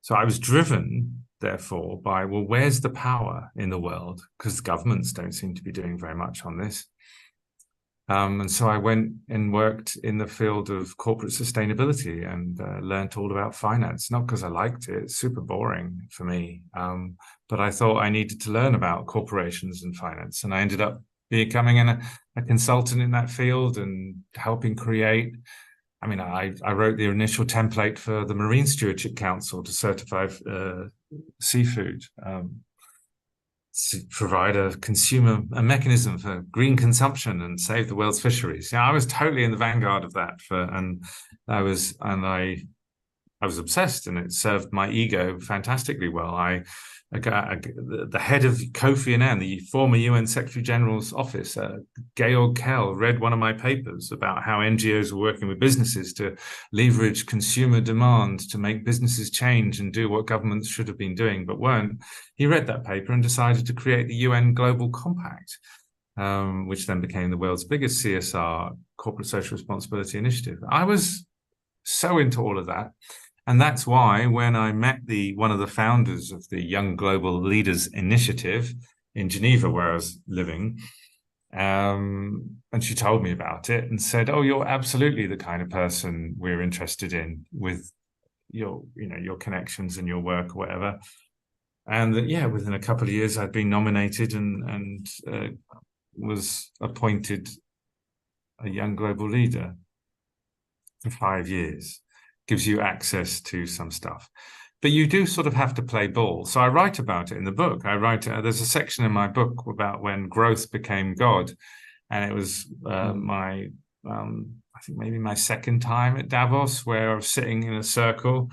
So I was driven, therefore, by, well, where's the power in the world? Because governments don't seem to be doing very much on this. And so I went and worked in the field of corporate sustainability and learned all about finance, not because I liked it, it's super boring for me, but I thought I needed to learn about corporations and finance. And I ended up becoming a consultant in that field and helping create. I mean, I wrote the initial template for the Marine Stewardship Council to certify seafood, to provide a mechanism for green consumption and save the world's fisheries. Yeah, I was totally in the vanguard of that, and I was obsessed, and it served my ego fantastically well. The head of Kofi Annan, the former UN Secretary General's office, Georg Kell, read one of my papers about how NGOs were working with businesses to leverage consumer demand to make businesses change and do what governments should have been doing but weren't. He read that paper and decided to create the UN Global Compact, which then became the world's biggest CSR, corporate social responsibility initiative. I was so into all of that. And that's why when I met one of the founders of the Young Global Leaders Initiative in Geneva, where I was living, and she told me about it and said, "Oh, you're absolutely the kind of person we're interested in with your connections and your work or whatever." And within a couple of years, I'd been nominated and was appointed a Young Global Leader for 5 years. Gives you access to some stuff, but you do sort of have to play ball. So I write about it in the book. There's a section in my book about when growth became God, and it was I think maybe my second time at Davos, where I was sitting in a circle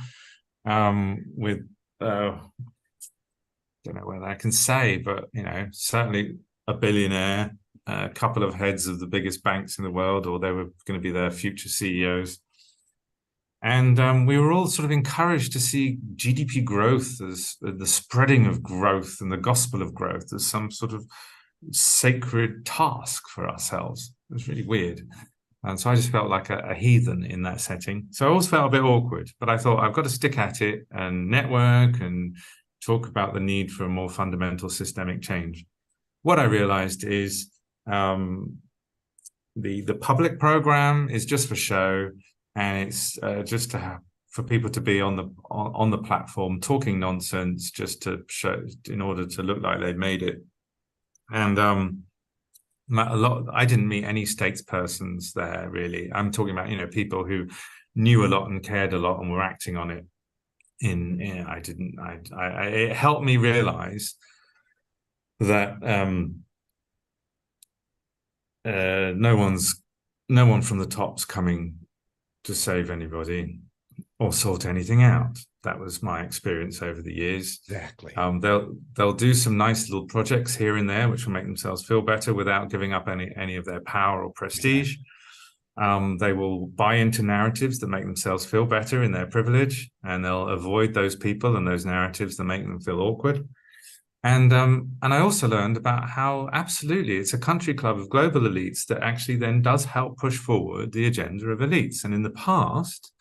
with don't know whether I can say, but certainly a billionaire, a couple of heads of the biggest banks in the world, or they were going to be their future CEOs. And we were all sort of encouraged to see GDP growth as the spreading of growth and the gospel of growth as some sort of sacred task for ourselves. It was really weird. And so I just felt like a heathen in that setting. So I always felt a bit awkward, but I thought I've got to stick at it and network and talk about the need for a more fundamental systemic change. What I realized is the public program is just for show, and it's just to have for people to be on the platform talking nonsense just to show, in order to look like they'd made it. And I didn't meet any statespersons there, really. I'm talking about, people who knew a lot and cared a lot and were acting on it. It helped me realize that no one from the top's coming to save anybody or sort anything out. That was my experience over the years. Exactly. They'll do some nice little projects here and there, which will make themselves feel better without giving up any of their power or prestige. Exactly. They will buy into narratives that make themselves feel better in their privilege, and they'll avoid those people and those narratives that make them feel awkward. And I also learned about how absolutely it's a country club of global elites that actually then does help push forward the agenda of elites. And in the past,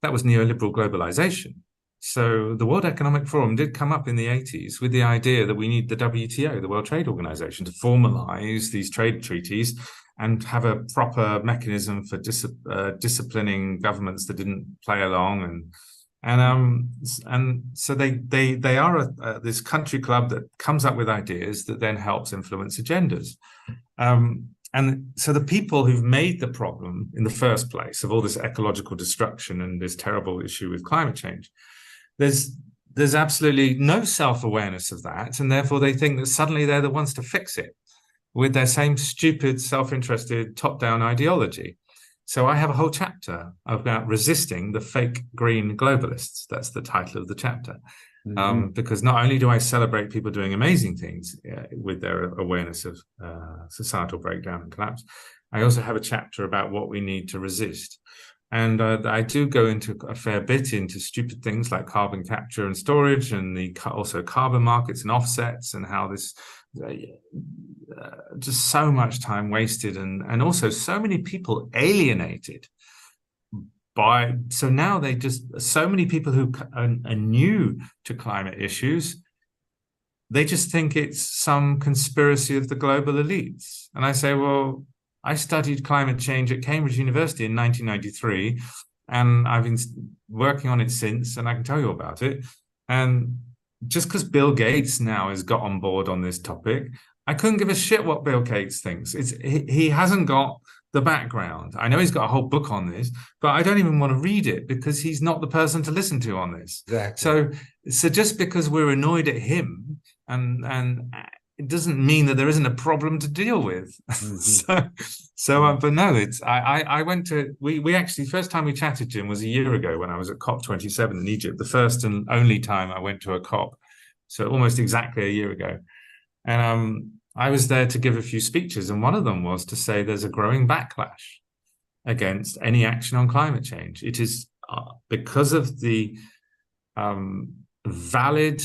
that was neoliberal globalization. So the World Economic Forum did come up in the 80s with the idea that we need the WTO, the World Trade Organization, to formalize these trade treaties and have a proper mechanism for disciplining governments that didn't play along. And so they are this country club that comes up with ideas that then helps influence agendas. And so the people who've made the problem in the first place of all this ecological destruction and this terrible issue with climate change, there's absolutely no self-awareness of that, and therefore they think that suddenly they're the ones to fix it with their same stupid, self-interested, top-down ideology. So I have a whole chapter about resisting the fake green globalists. That's the title of the chapter. Because not only do I celebrate people doing amazing things with their awareness of societal breakdown and collapse, I also have a chapter about what we need to resist. And I do go into a fair bit into stupid things like carbon capture and storage, and also carbon markets and offsets, and how this just so much time wasted, and also so many people alienated by. So now so many people who are new to climate issues, they just think it's some conspiracy of the global elites. And I say, well, I studied climate change at Cambridge University in 1993, and I've been working on it since, and I can tell you about it. And just because Bill Gates now has got on board on this topic, I couldn't give a shit what Bill Gates thinks. He hasn't got the background. I know he's got a whole book on this, but I don't even want to read it because he's not the person to listen to on this. Exactly. So just because we're annoyed at him, and it doesn't mean that there isn't a problem to deal with. But no, I went to, we actually, first time we chatted, Jim, was a year ago when I was at COP27 in Egypt, the first and only time I went to a COP. So almost exactly a year ago. And I was there to give a few speeches, and one of them was to say there's a growing backlash against any action on climate change. It is because of the valid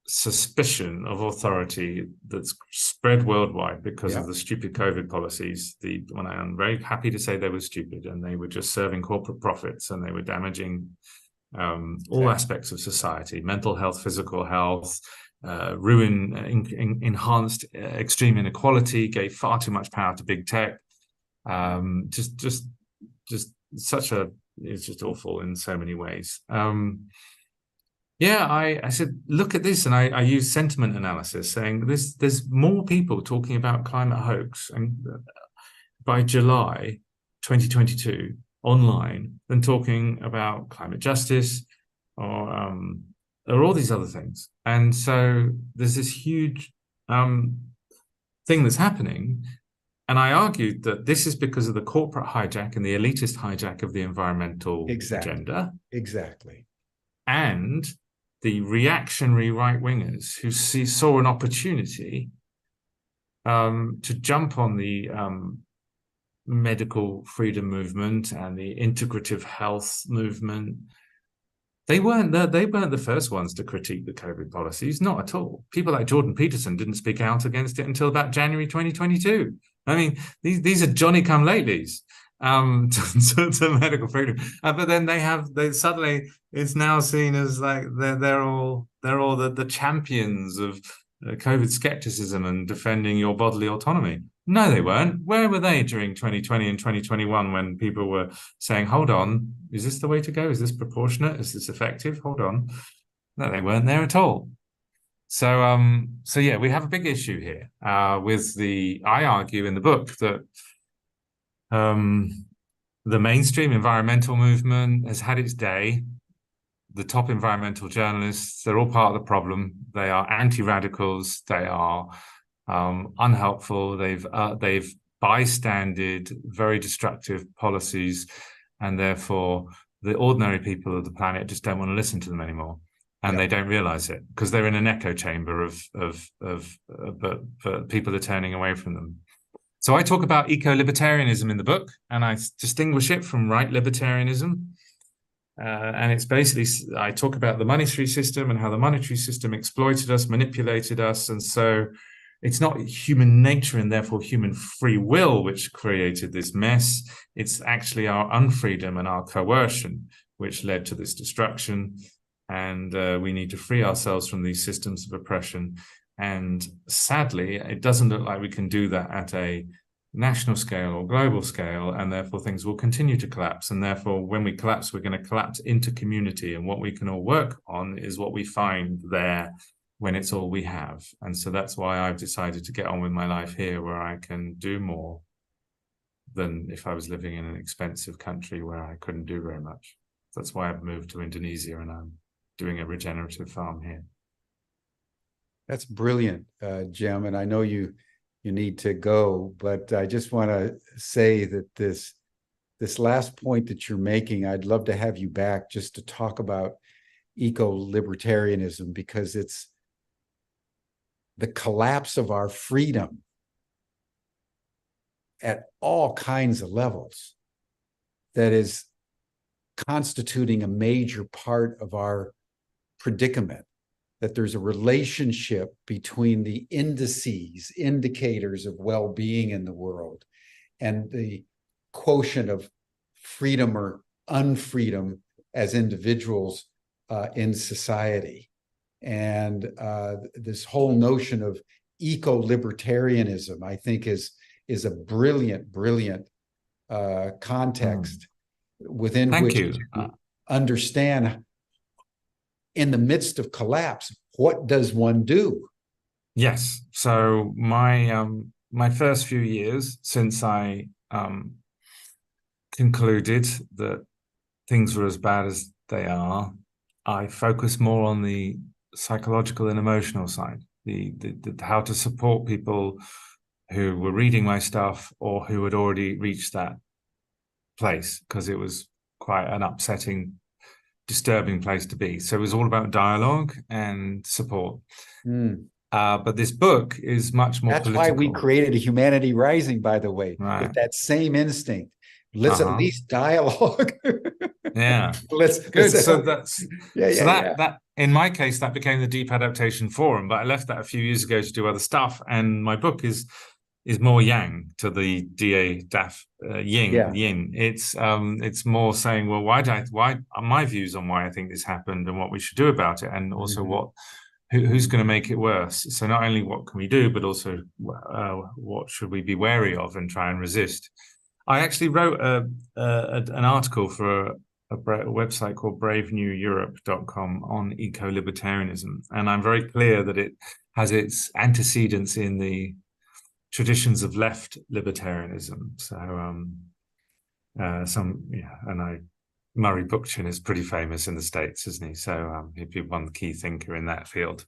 suspicion of authority that's spread worldwide because of the stupid COVID policies. When I'm very happy to say they were stupid, and they were just serving corporate profits, and they were damaging all aspects of society, mental health, physical health, enhanced extreme inequality, gave far too much power to big tech. It's just awful in so many ways. I said, look at this, and I used sentiment analysis, saying there's more people talking about climate hoax, and by July 2022 online than talking about climate justice or all these other things. And so there's this huge thing that's happening. And I argued that this is because of the corporate hijack and the elitist hijack of the environmental agenda. Exactly. And the reactionary right-wingers who saw an opportunity to jump on the medical freedom movement and the integrative health movement. They weren't the first ones to critique the COVID policies, not at all. People like Jordan Peterson didn't speak out against it until about January 2022. I mean, these are Johnny come latelys to medical freedom, but then they suddenly it's now seen as like they're all the champions of COVID skepticism and defending your bodily autonomy. No, they weren't. Where were they during 2020 and 2021 when people were saying, "Hold on, is this the way to go? Is this proportionate? Is this effective? Hold on." No, they weren't there at all. So yeah, we have a big issue here with I argue in the book that the mainstream environmental movement has had its day. The top environmental journalists, they're all part of the problem. They are anti-radicals. They are unhelpful. They've bystanded very destructive policies, and therefore the ordinary people of the planet just don't want to listen to them anymore. And they don't realize it because they're in an echo chamber but people are turning away from them. So I talk about eco-libertarianism in the book, and I distinguish it from right libertarianism. And it's basically, I talk about the monetary system and how the monetary system exploited us, manipulated us. And so it's not human nature and therefore human free will which created this mess. It's actually our unfreedom and our coercion which led to this destruction. And we need to free ourselves from these systems of oppression. And sadly, it doesn't look like we can do that at a national scale or global scale, and therefore things will continue to collapse. And therefore, when we collapse, we're going to collapse into community. And what we can all work on is what we find there when it's all we have. And so that's why I've decided to get on with my life here, where I can do more than if I was living in an expensive country where I couldn't do very much. That's why I've moved to Indonesia and I'm doing a regenerative farm here. That's brilliant, Jim. And I know you need to go, but I just want to say that this last point that you're making, I'd love to have you back just to talk about eco-libertarianism, because it's the collapse of our freedom at all kinds of levels that is constituting a major part of our predicament. That there's a relationship between the indicators of well-being in the world and the quotient of freedom or unfreedom as individuals in society. And this whole notion of eco-libertarianism, I think, is a brilliant context within which to understand, in the midst of collapse, what does one do? Yes. So my first few years since I concluded that things were as bad as they are, I focused more on the psychological and emotional side, the how to support people who were reading my stuff or who had already reached that place, because it was quite an upsetting, disturbing place to be. So it was all about dialogue and support. But this book is much more political. That's why we created a Humanity Rising, by the way, with that same instinct. Let's at least dialogue. Yeah. Let's So that in my case, that became the Deep Adaptation Forum, but I left that a few years ago to do other stuff. And my book is more yang to the DA-DAF yin. It's more saying, well, why are my views on why I think this happened and what we should do about it, and also who's going to make it worse. So not only what can we do, but also what should we be wary of and try and resist. I actually wrote an article for a website called braveneweurope.com on eco-libertarianism, and I'm very clear that it has its antecedents in the traditions of left libertarianism. So Murray Bookchin is pretty famous in the States, isn't he? So he'd be one key thinker in that field.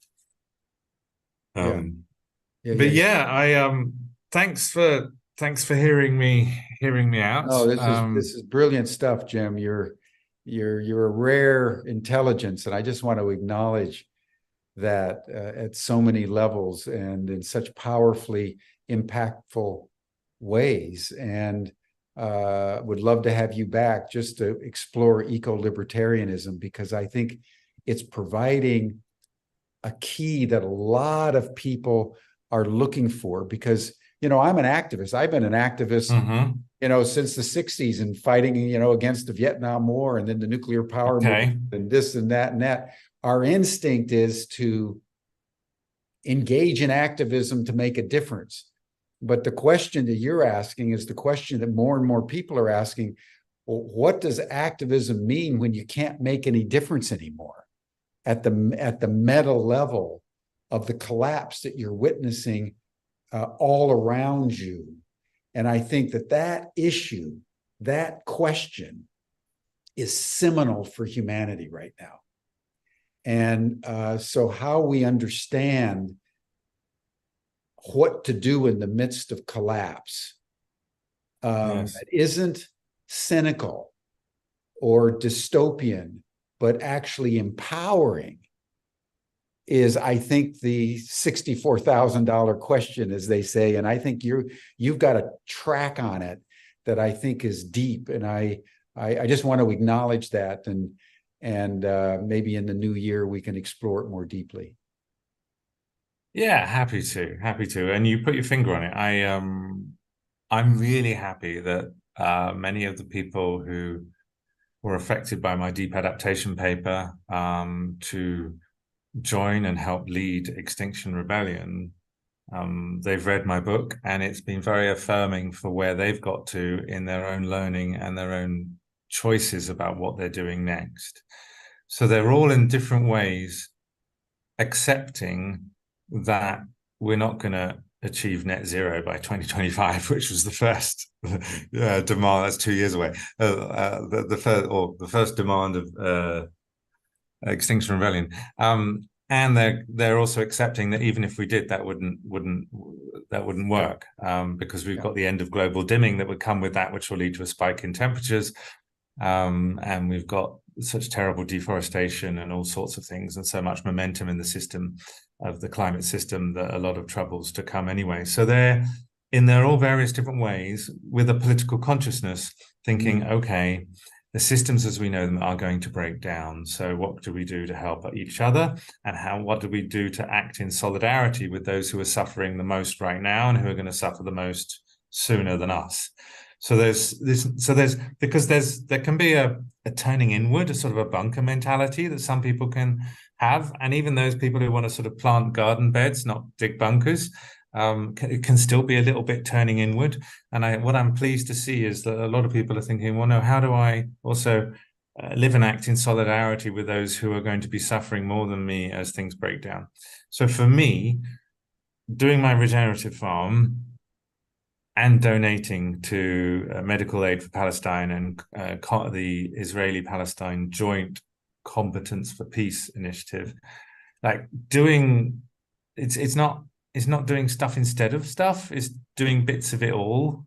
Thanks for hearing me out. Oh, this is brilliant stuff, Jim. You're a rare intelligence, and I just want to acknowledge that at so many levels and in such powerfully impactful ways. And would love to have you back just to explore eco-libertarianism, because I think it's providing a key that a lot of people are looking for. Because, I'm an activist. I've been an activist, Mm-hmm. Since the 60s and fighting, against the Vietnam War and then the nuclear power movement Okay. and this and that and that. Our instinct is to engage in activism to make a difference. But the question that you're asking is the question that more and more people are asking. Well, what does activism mean when you can't make any difference anymore at the meta level of the collapse that you're witnessing all around you? And I think that issue, that question, is seminal for humanity right now. And so how we understand what to do in the midst of collapse Yes. that isn't cynical or dystopian, but actually empowering is, I think, the $64,000 question, as they say. And I think you've got a track on it that I think is deep. And I just want to acknowledge that. And maybe in the new year, we can explore it more deeply. Yeah, happy to. And you put your finger on it. I'm really happy that many of the people who were affected by my deep adaptation paper to join and help lead Extinction Rebellion, they've read my book, and it's been very affirming for where they've got to in their own learning and their own choices about what they're doing next. So they're all in different ways accepting that we're not going to achieve net zero by 2025, which was the first demand. That's 2 years away. The first demand of Extinction Rebellion. And they're also accepting that even if we did, that wouldn't work, because we've got the end of global dimming that would come with that, which will lead to a spike in temperatures, and we've got such terrible deforestation and all sorts of things, and so much momentum in the system of the climate system that a lot of troubles to come anyway. So they're in their all various different ways with a political consciousness thinking, okay, the systems as we know them are going to break down. So what do we do to help each other? And what do we do to act in solidarity with those who are suffering the most right now and who are going to suffer the most sooner than us? So there can be a turning inward, a sort of a bunker mentality that some people can have. And even those people who want to sort of plant garden beds, not dig bunkers, can still be a little bit turning inward. And what I'm pleased to see is that a lot of people are thinking, well, no, how do I also live and act in solidarity with those who are going to be suffering more than me as things break down? So for me, doing my regenerative farm and donating to medical aid for Palestine and the Israeli-Palestine Joint Competence for Peace initiative, like it's not doing stuff instead of stuff, it's doing bits of it all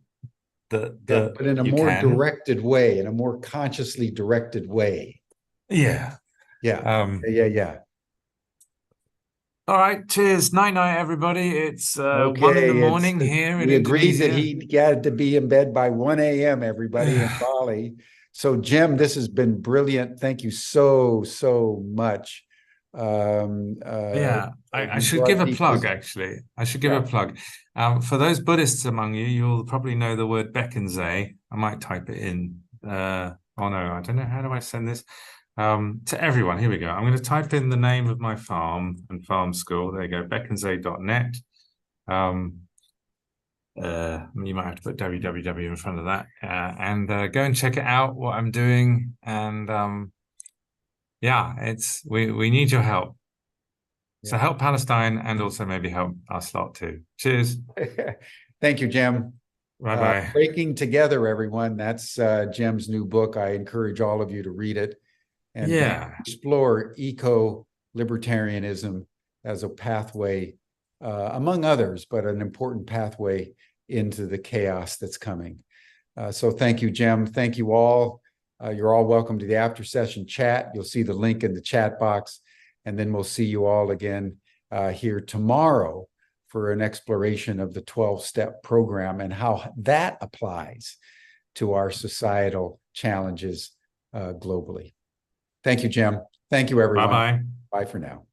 that but in a more directed way, in a more consciously directed way. Yeah. Yeah. All right, cheers. Night, everybody. It's okay, 1 a.m. here in agreed Indonesia. that he had to be in bed by 1 a.m., everybody, in Bali. So, Jim, this has been brilliant. Thank you so much. I should give a plug, actually. I should give a plug. For those Buddhists among you, you'll probably know the word Beckenze. I might type it in. Oh, no, I don't know. How do I send this? To everyone, here we go. I'm going to type in the name of my farm and farm school. There you go, beckenze.net. You might have to put www in front of that, and go and check it out, what I'm doing. And we need your help. So help Palestine and also maybe help us lot too. Cheers. Thank you, Jim. Bye-bye. Breaking Together, everyone. That's Jim's new book. I encourage all of you to read it and explore eco-libertarianism as a pathway, among others, but an important pathway into the chaos that's coming. So thank you, Jim. Thank you all. You're all welcome to the after session chat. You'll see the link in the chat box, and then we'll see you all again here tomorrow for an exploration of the 12-step program and how that applies to our societal challenges globally. Thank you, Jim. Thank you, everyone. Bye-bye. Bye for now.